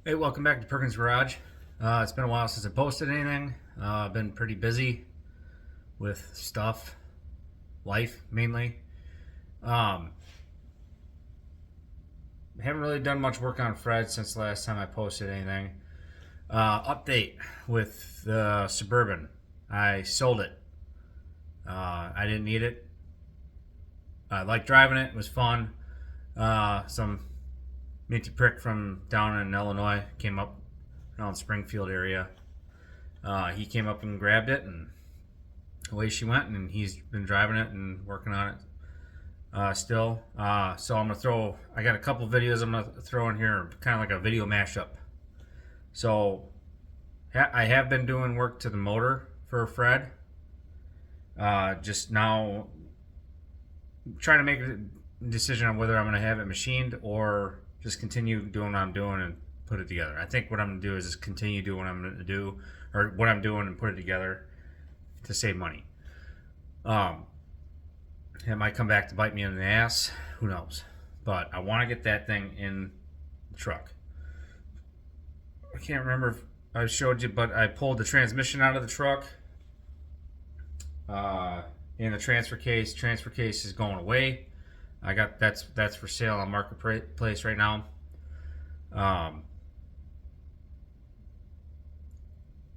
Hey, welcome back to Perkins Garage. It's been a while since I posted anything. I've been pretty busy with stuff, life mainly. Haven't really done much work on Fred since the last time I posted anything. Update with the Suburban. I sold it. I didn't need it. I liked driving it. It was fun. Some minty prick from down in Illinois came up around Springfield area. He came up and grabbed it, and away she went. And he's been driving it and working on it still. So I'm gonna throw. I got a couple videos I'm gonna throw in here, kind of like a video mashup. So I have been doing work to the motor for Fred. Just now, trying to make a decision on whether I'm gonna have it machined or just continue doing what I'm doing and put it together. I think what I'm gonna do is just continue doing what I'm gonna do, or what I'm doing, and put it together to save money. It might come back to bite me in the ass. Who knows? But I want to get that thing in the truck. I can't remember if I showed you, but I pulled the transmission out of the truck. In the transfer case. Transfer case is going away. I got that's for sale on Marketplace right now.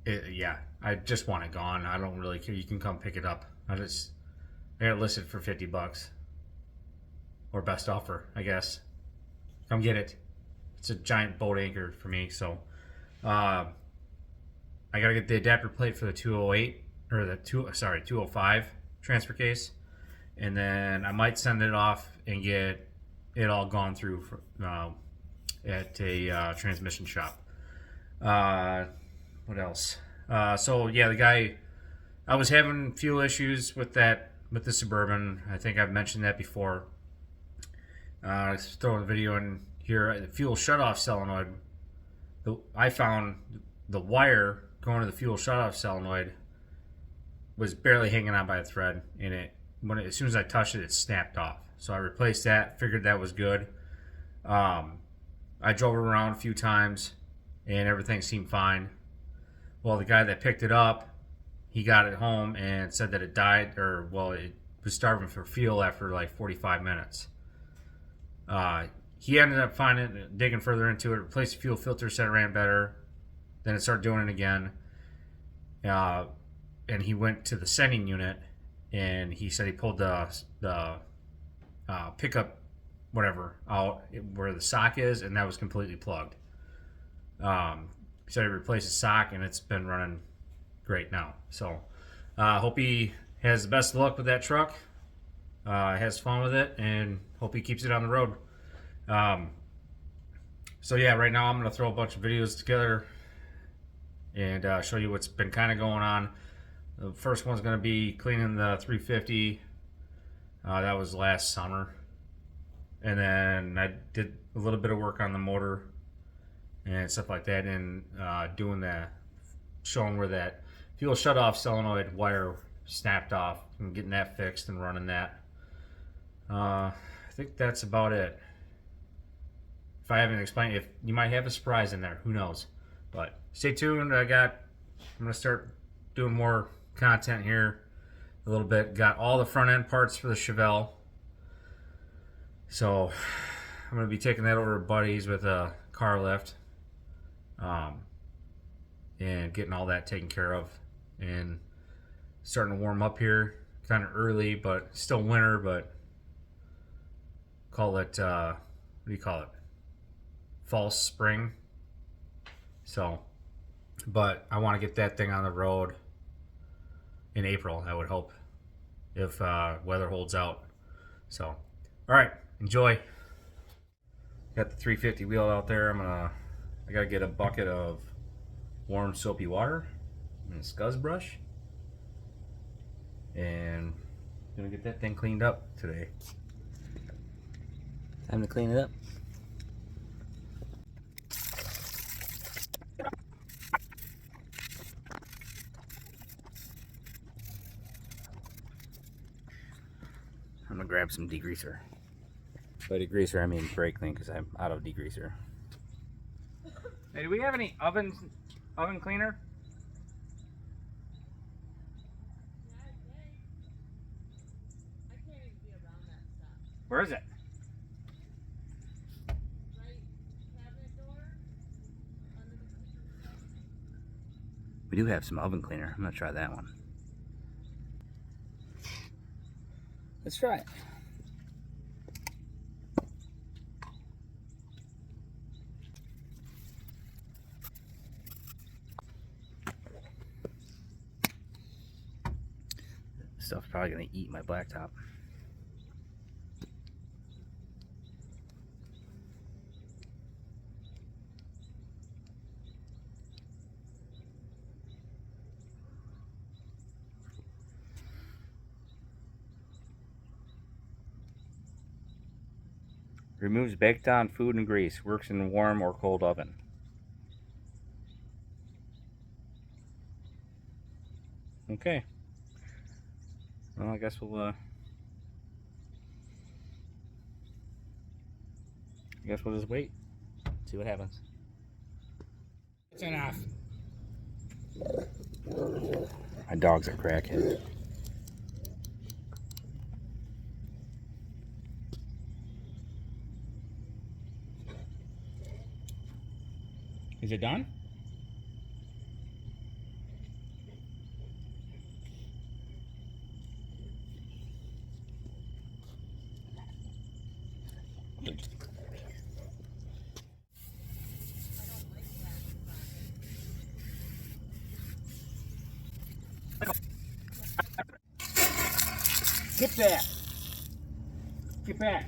Yeah, I just want it gone. I don't really care. You can come pick it up. I got it listed for $50 or best offer, I guess. Come get it. It's a giant boat anchor for me. So, I gotta get the adapter plate for the 208 or the 205 transfer case. And then I might send it off and get it all gone through at a transmission shop. What else? So yeah, the guy, I was having fuel issues with the Suburban. I think I've mentioned that before. Throwing a video in here. The fuel shutoff solenoid. I found the wire going to the fuel shutoff solenoid was barely hanging on by a thread in it. As soon as I touched it, it snapped off. So I replaced that, figured that was good. I drove it around a few times and everything seemed fine. Well, the guy that picked it up, he got it home and said that it died, it was starving for fuel after like 45 minutes. He ended up digging further into it, replaced the fuel filter, said it ran better. Then it started doing it again. And he went to the sending unit, and he said he pulled the pickup whatever out where the sock is, and that was completely plugged. He said he replaced the sock, and it's been running great now. So hope he has the best of luck with that truck, has fun with it, and hope he keeps it on the road. So yeah, right now I'm going to throw a bunch of videos together and show you what's been kind of going on. The first one's going to be cleaning the 350. That was last summer. And then I did a little bit of work on the motor and stuff like that, and showing where that fuel shutoff solenoid wire snapped off and getting that fixed and running that. I think that's about it. If I haven't explained, if you might have a surprise in there, who knows? But stay tuned. I'm gonna start doing more content here a little bit. Got all the front end parts for the Chevelle, so I'm gonna be taking that over to Buddy's with a car lift, and getting all that taken care of, and starting to warm up here, kind of early, but still winter. But call it what do you call it? False spring. So, but I want to get that thing on the road in April, I would hope, if weather holds out. So, all right, enjoy. Got the 350 wheel out there. I gotta get a bucket of warm soapy water and a scuzz brush, and I'm gonna get that thing cleaned up today. Time to clean it up. I'm gonna grab some degreaser. By degreaser, I mean brake clean, because I'm out of degreaser. Hey, do we have any oven cleaner? Where is it? We do have some oven cleaner. I'm gonna try that one. Let's try it. This stuff's probably gonna eat my blacktop. Removes baked on food and grease. Works in warm or cold oven. Okay. Well, I guess we'll just wait. See what happens. It's enough. My dogs are crackheads. Is it done? Get back! Get back!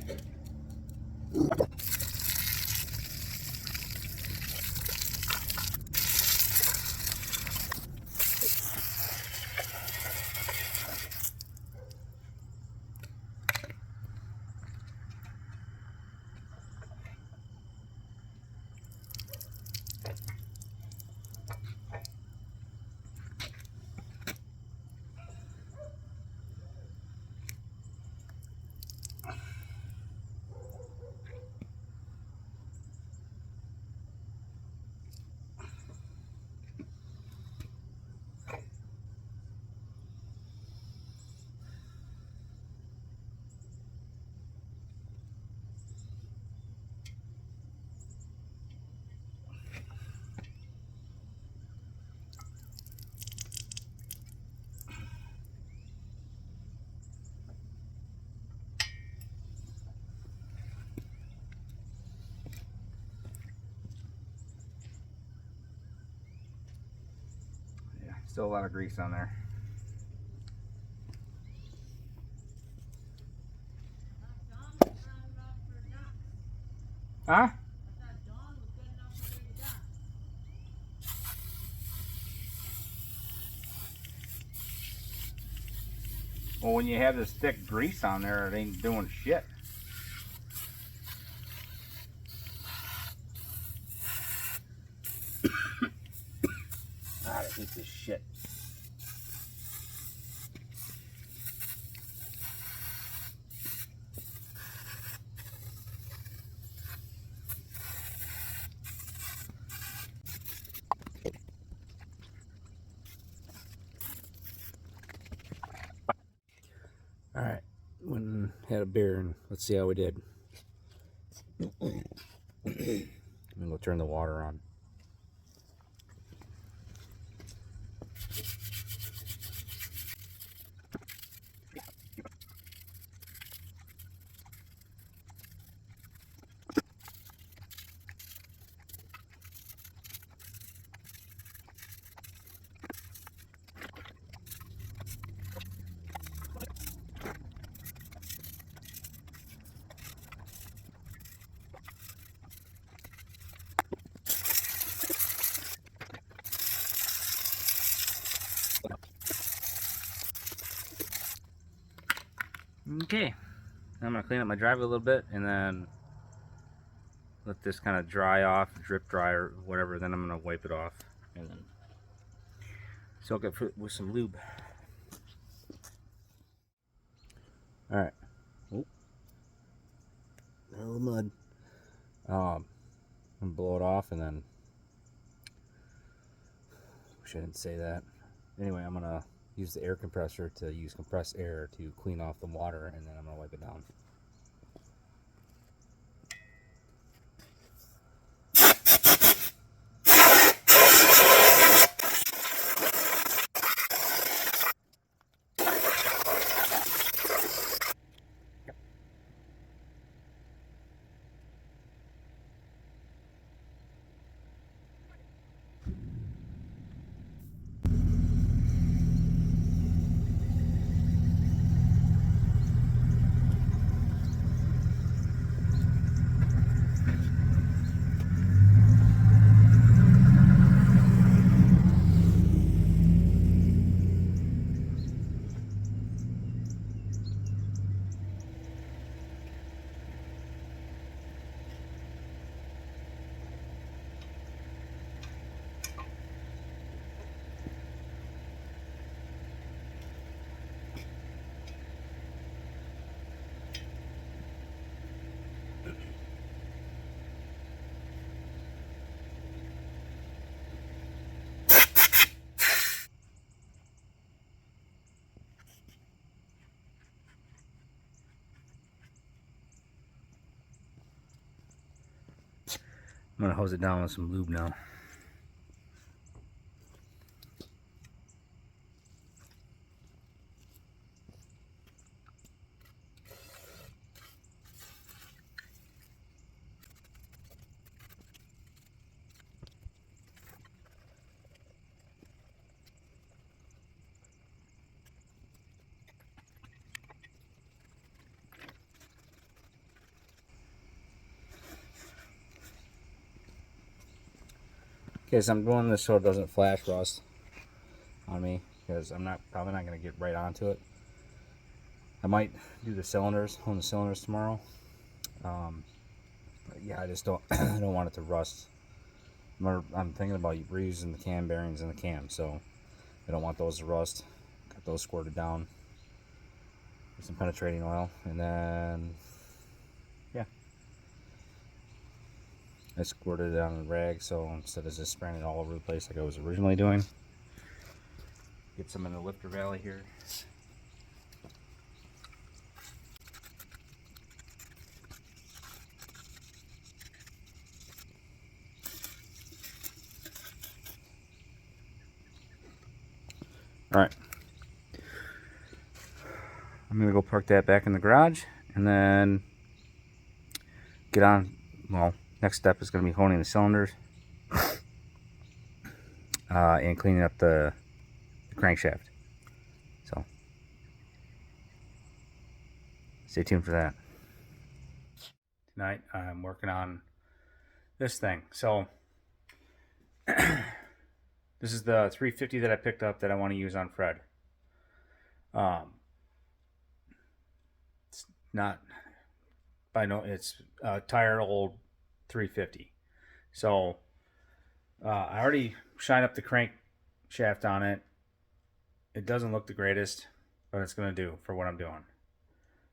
Yeah, still a lot of grease on there. Huh? Well, when you have this thick grease on there, it ain't doing shit. God, I hate this shit. All right, went and had a beer, and let's see how we did. I'm gonna go turn the water on. Okay, I'm gonna clean up my driveway a little bit and then let this kind of dry off, drip dry or whatever. Then I'm gonna wipe it off and then soak it with some lube. All right. Oh, a little mud. I'm gonna blow it off and then shouldn't say that. Anyway, I'm gonna use the air compressor to use compressed air to clean off the water, and then I'm gonna wipe it down. I'm gonna hose it down with some lube now. Okay, so I'm doing this so it doesn't flash rust on me, because I'm probably not going to get right onto it. I might do the cylinders, hone the cylinders tomorrow. But yeah, I just don't I don't want it to rust. I'm thinking about reusing the cam bearings in the cam, so I don't want those to rust. Got those squirted down with some penetrating oil, and then yeah, I squirted it on a rag, so instead of just spraying it all over the place like I was originally doing. Get some in the lifter valley here. Alright, I'm going to go park that back in the garage, and then get on. Well, next step is going to be honing the cylinders and cleaning up the crankshaft. So stay tuned for that. Tonight I'm working on this thing. So this is the 350 that I picked up that I want to use on Fred. It's not by no, it's a tired old 350. So I already shined up the crankshaft on it. It doesn't look the greatest, but it's going to do for what I'm doing.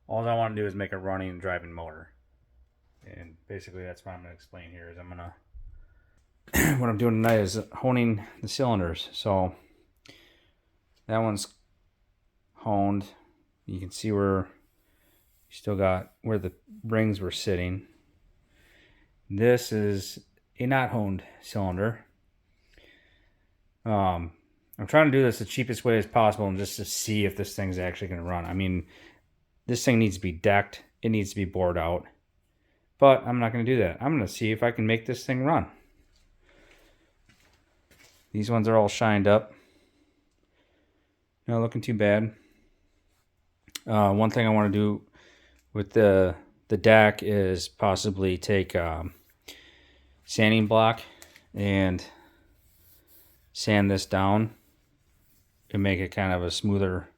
All I want to do is make a running and driving motor. And basically that's what I'm going to explain here. Is I'm going to what I'm doing tonight is honing the cylinders. So that one's honed. You can see where you still got where the rings were sitting. This is a not honed cylinder. I'm trying to do this the cheapest way as possible and just to see if this thing's actually going to run. I mean, this thing needs to be decked. It needs to be bored out. But I'm not going to do that. I'm going to see if I can make this thing run. These ones are all shined up. Not looking too bad. One thing I want to do with the deck is possibly take sanding block and sand this down and make it kind of a smoother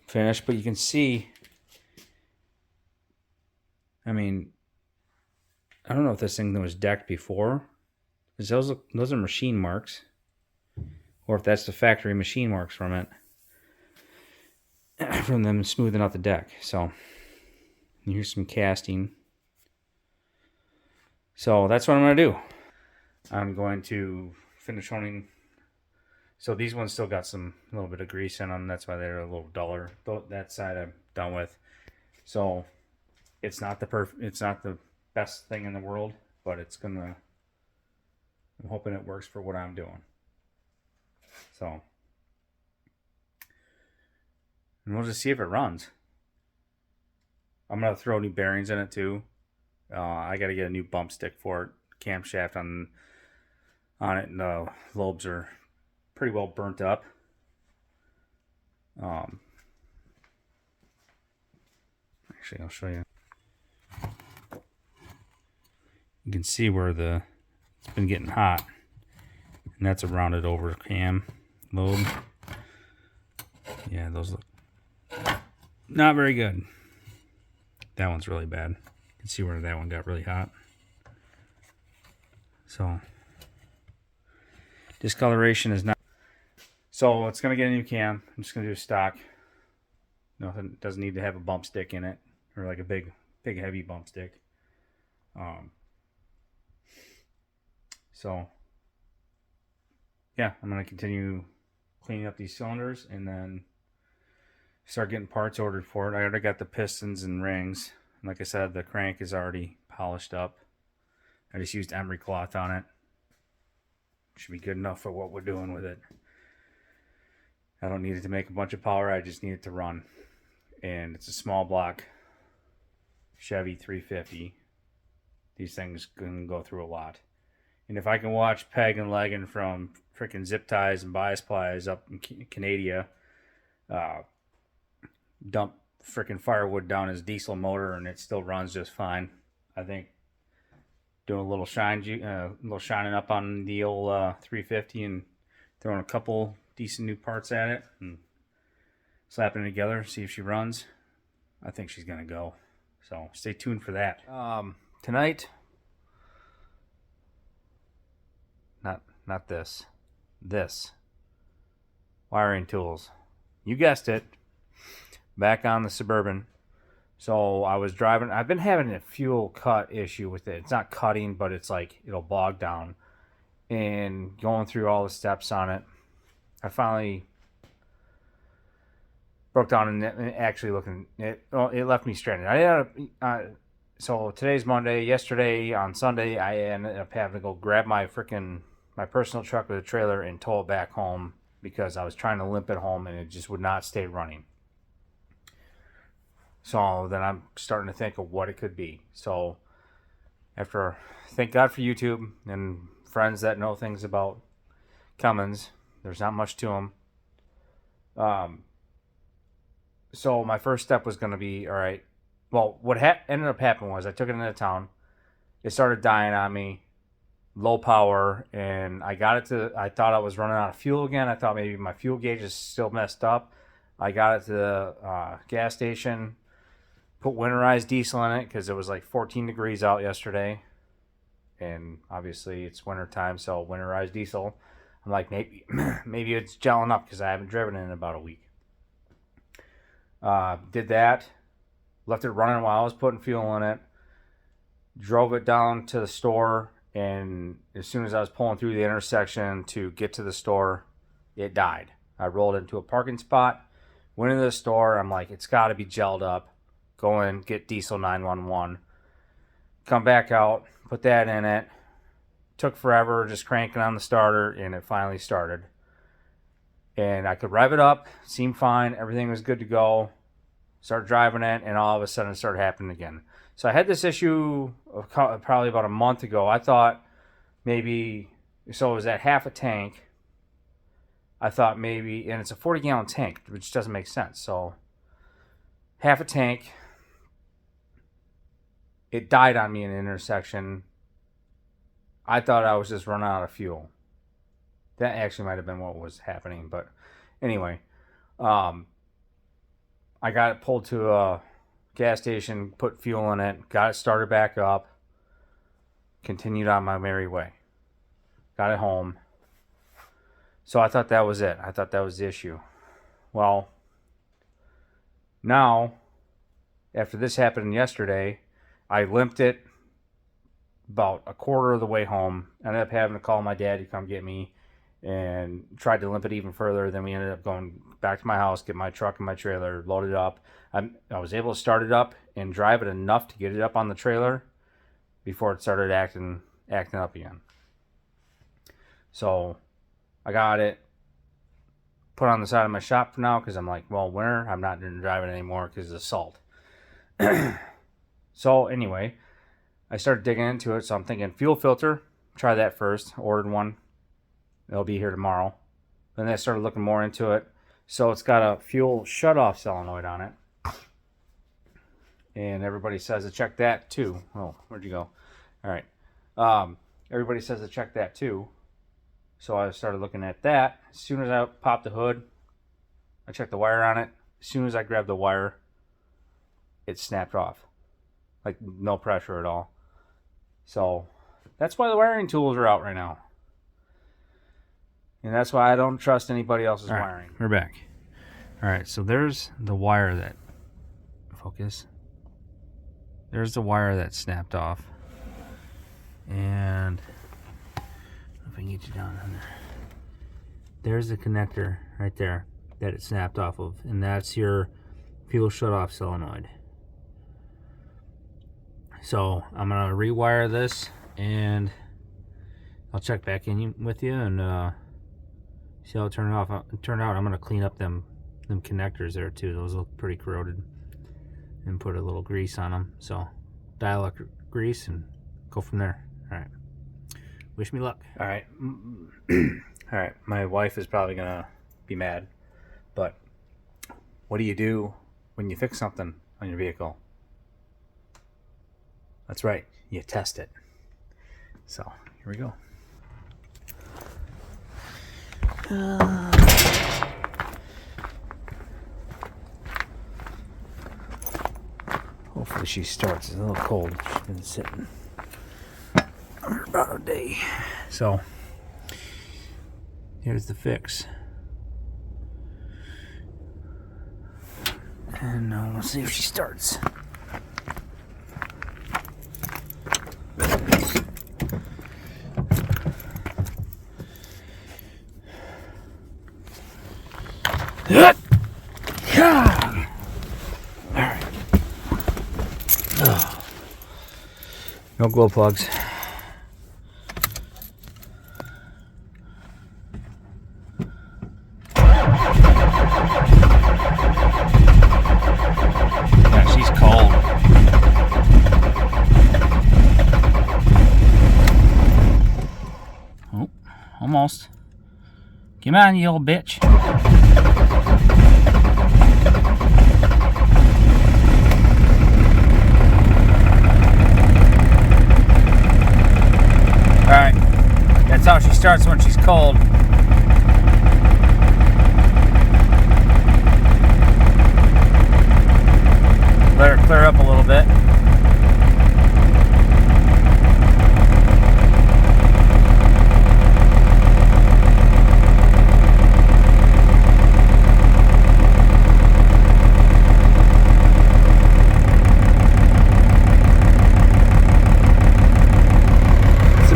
finish. But you can see, I mean, I don't know if this thing was decked before. Those are machine marks, or if that's the factory machine marks from it, from them smoothing out the deck. So here's some casting. So that's what I'm going to do. I'm going to finish honing. So these ones still got a little bit of grease in them. That's why they're a little duller. That side I'm done with. So it's not the best thing in the world, but I'm hoping it works for what I'm doing. So, and we'll just see if it runs. I'm gonna throw new bearings in it too. I got to get a new bump stick for it. Camshaft on it, and the lobes are pretty well burnt up. Actually, I'll show you. You can see where it's been getting hot, and that's a rounded over cam lobe. Yeah, those look not very good. That one's really bad. You can see where that one got really hot. So discoloration is not. So it's gonna get a new cam. I'm just gonna do a stock. Nothing, doesn't need to have a bump stick in it, or like a big heavy bump stick. So yeah, I'm gonna continue cleaning up these cylinders and then start getting parts ordered for it. I already got the pistons and rings. Like I said, the crank is already polished up. I just used emery cloth on it. Should be good enough for what we're doing with it. I don't need it to make a bunch of power. I just need it to run. And it's a small block Chevy 350. These things can go through a lot. And if I can watch Peg and Leggin from freaking Zip Ties and Bias Plies up in Canada dump freaking firewood down his diesel motor and it still runs just fine, I think doing a little shining up on the old 350 and throwing a couple decent new parts at it and slapping it together, see if she runs, I think she's gonna go. So stay tuned for that. Tonight, not this wiring tools. You guessed it. Back on the Suburban. So I was driving. I've been having a fuel cut issue with it. It's not cutting, but it's like it'll bog down. And going through all the steps on it, I finally broke down and actually looking. It left me stranded. So today's Monday. Yesterday on Sunday, I ended up having to go grab my personal truck with a trailer and tow it back home because I was trying to limp it home and it just would not stay running. So then I'm starting to think of what it could be. So thank God for YouTube and friends that know things about Cummins. There's not much to them. So my first step was going to be, all right, well, what ended up happening was I took it into town. It started dying on me, low power, and I thought I was running out of fuel again. I thought maybe my fuel gauge is still messed up. I got it to the gas station, put winterized diesel in it because it was like 14 degrees out yesterday. And obviously it's winter time, so winterized diesel. I'm like, maybe it's gelling up because I haven't driven it in about a week. Did that. Left it running while I was putting fuel in it. Drove it down to the store. And as soon as I was pulling through the intersection to get to the store, it died. I rolled into a parking spot. Went into the store. I'm like, it's got to be gelled up. Go in, get diesel 911. Come back out, put that in it. Took forever, just cranking on the starter, and it finally started. And I could rev it up, seemed fine, everything was good to go. Started driving it, and all of a sudden it started happening again. So I had this issue probably about a month ago. I thought maybe, so it was at half a tank. I thought maybe, and it's a 40-gallon tank, which doesn't make sense. So half a tank. It died on me in an intersection. I thought I was just running out of fuel. That actually might have been what was happening. But anyway, I got it pulled to a gas station, put fuel in it, got it started back up, continued on my merry way. Got it home. So I thought that was it. I thought that was the issue. Well, now, after this happened yesterday, I limped it about a quarter of the way home. I ended up having to call my dad to come get me, and tried to limp it even further. Then we ended up going back to my house, get my truck and my trailer, load it up. I was able to start it up and drive it enough to get it up on the trailer before it started acting up again. So I got it put on the side of my shop for now, because I'm like, well, winter, I'm not going to drive it anymore because of the salt. So anyway, I started digging into it. So I'm thinking fuel filter, try that first. Ordered one. It'll be here tomorrow. Then I started looking more into it. So it's got a fuel shutoff solenoid on it. And everybody says to check that too. Oh, where'd you go? All right. Everybody says to check that too. So I started looking at that. As soon as I popped the hood, I checked the wire on it. As soon as I grabbed the wire, it snapped off. Like no pressure at all. So that's why the wiring tools are out right now. And that's why I don't trust anybody else's wiring. We're back. All right, so there's the wire that... Focus. There's the wire that snapped off. And... if I can get you down on there. There's the connector right there that it snapped off of. And that's your fuel shutoff solenoid. So I'm going to rewire this, and I'll check back in with you and see how it turned out. I'm going to clean up them connectors there too. Those look pretty corroded, and put a little grease on them. So dielectric grease and go from there. All right. Wish me luck. All right. All right. My wife is probably going to be mad, but what do you do when you fix something on your vehicle? That's right. You test it. So here we go. Hopefully she starts. It's a little cold. She's been sitting for about a day. So here's the fix. And we'll see if she starts. Alright. No glow plugs. Yeah, she's cold. Oh, almost. Come on, you old bitch. Alright, that's how she starts when she's cold. Let her clear up a little bit.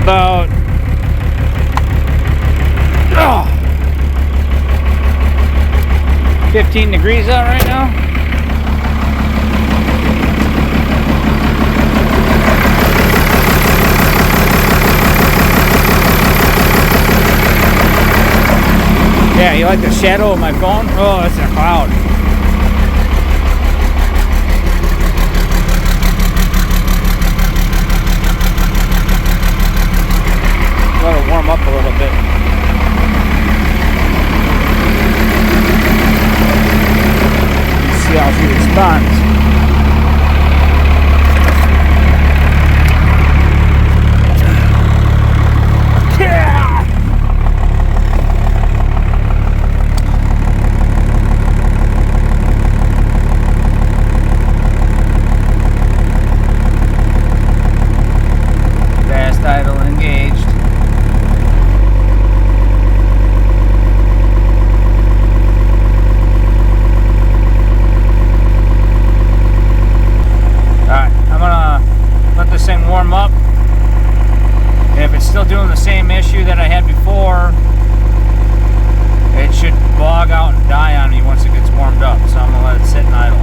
About 15 degrees out right now. Yeah, you like the shadow of my phone? Oh, it's a cloud. Let it warm up a little bit. See how she responds. Fast idle engaged. Alright, I'm gonna let this thing warm up. if it's still doing the same issue that I had before, it should bog out and die on me once it gets warmed up. So I'm gonna let it sit and idle.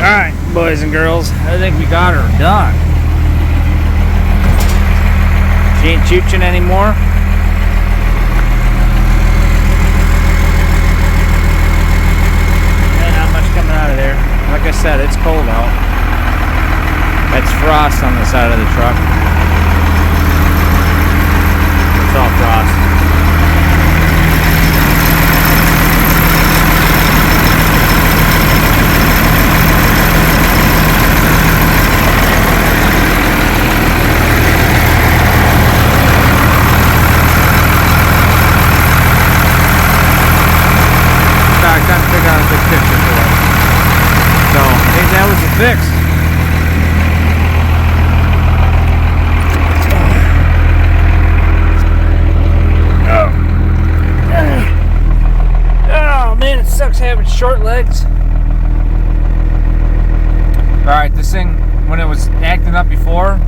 Alright, boys and girls, I think we got her done. She ain't chooching anymore. And not much coming out of there. Like I said, it's cold out. That's frost on the side of the truck. It's all frost. I got to figure out a good picture for it. So I think that was the fix. Oh man, it sucks having short legs. Alright, this thing, when it was acting up before,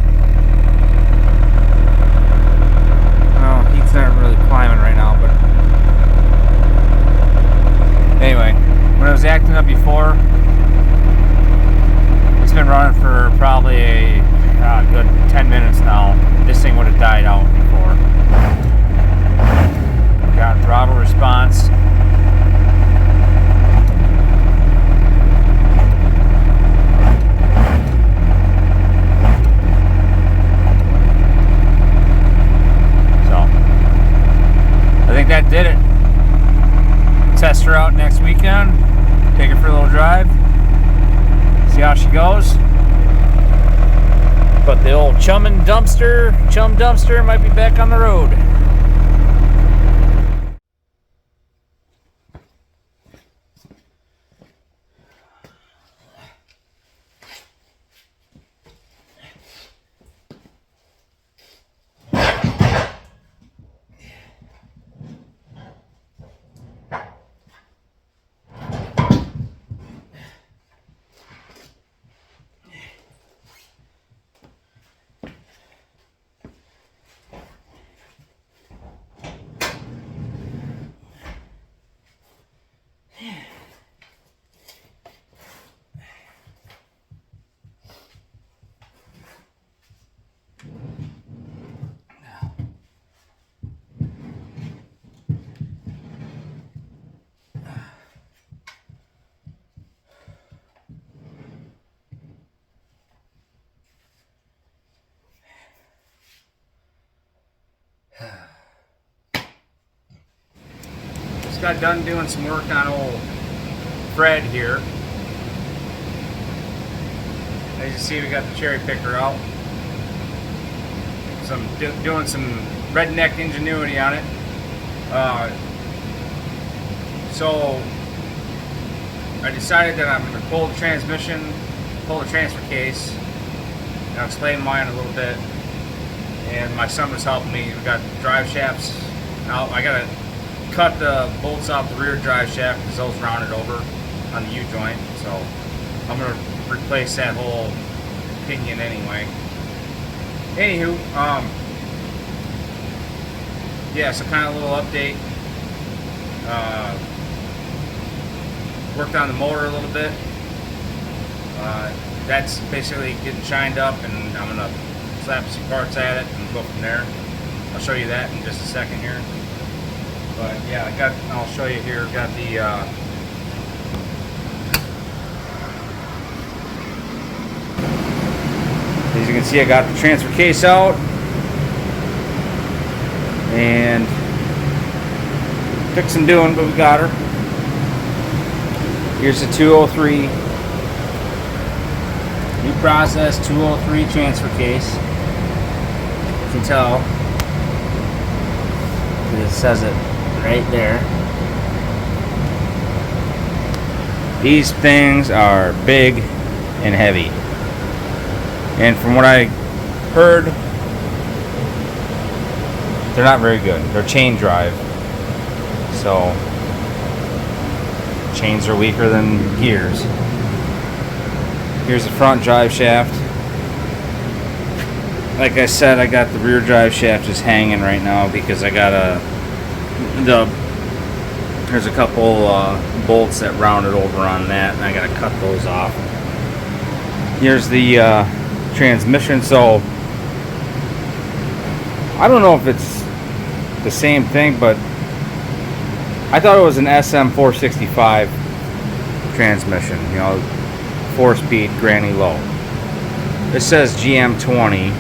oh, heat's not really climbing right now, but anyway, when it was acting up before, it's been running for probably a good 10 minutes now. This thing would have died out before. Got throttle response. So, I think that did it. Test her out next weekend. Take her for a little drive. See how she goes. But the old chum dumpster might be back on the road. Just got done doing some work on old Fred here. As you see, we got the cherry picker out. Doing some redneck ingenuity on it. So I decided that I'm going to pull the transmission, pull the transfer case, and I'll explain mine a little bit. And my son was helping me. We got drive shafts out. I got to cut the bolts off the rear drive shaft because those rounded over on the U-joint. So I'm going to replace that whole pinion anyway. Anywho, yeah, so kind of a little update. Worked on the motor a little bit. That's basically getting shined up, and I'm gonna slap some parts at it and go from there. I'll show you that in just a second here. But yeah, I'll show you here. Got the as you can see, I got the transfer case out, and took some doing, but we got her. Here's the 203 new process 203 transfer case. You can tell it says it right there. These things are big and heavy, and from what I heard, they're not very good. They're chain drive, so chains are weaker than gears. Here's the front drive shaft. Like I said, I got the rear drive shaft just hanging right now because I got there's a couple bolts that rounded over on that, and I gotta cut those off. Here's the transmission. So I don't know if it's the same thing, but I thought it was an SM465 transmission, you know, 4-speed granny low. It says GM20.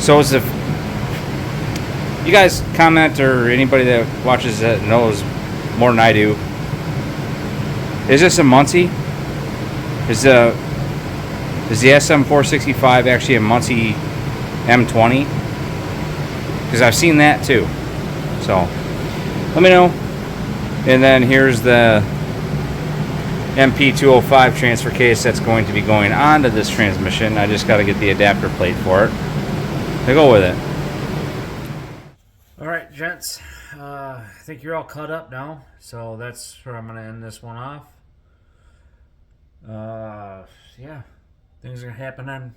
So as if you guys comment, or anybody that watches that knows more than I do, is this a Muncie? Is the SM465 actually a Muncie M20? Because I've seen that too. So let me know. And then here's the MP205 transfer case that's going to be going onto this transmission. I just got to get the adapter plate for it to go with it. Alright, gents. I think you're all caught up now. So that's where I'm going to end this one off. Yeah. Things are happening.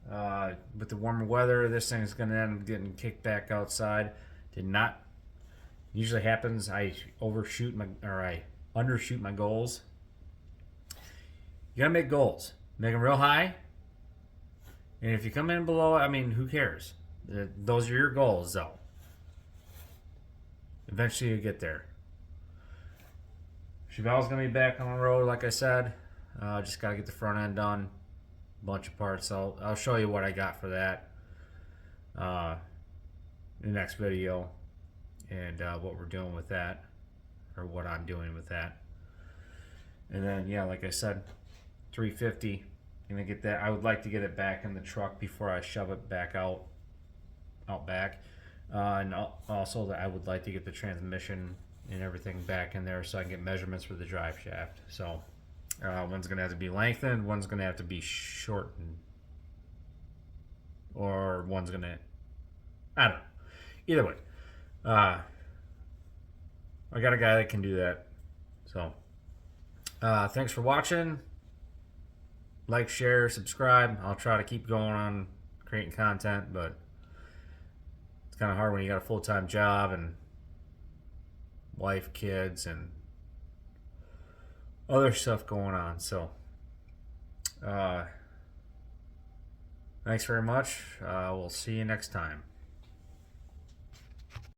With the warmer weather, this thing's going to end up getting kicked back outside. Did not usually happens. I undershoot my goals. You gotta make goals. Make them real high. And if you come in below, I mean, who cares? Those are your goals, though. Eventually, you get there. Chevelle's gonna be back on the road, like I said. Just gotta get the front end done. Bunch of parts. I'll show you what I got for that in the next video, and what we're doing with that, or what I'm doing with that. And then, yeah, like I said, 350. Gonna get that. I would like to get it back in the truck before I shove it back out back. And also, that I would like to get the transmission and everything back in there so I can get measurements for the drive shaft. So one's gonna have to be lengthened, one's gonna have to be shortened, or one's gonna, I don't know. Either way, I got a guy that can do that. So thanks for watching. Like, share, subscribe. I'll try to keep going on creating content, but it's kind of hard when you got a full-time job and wife, kids, and other stuff going on. So thanks very much. We'll see you next time.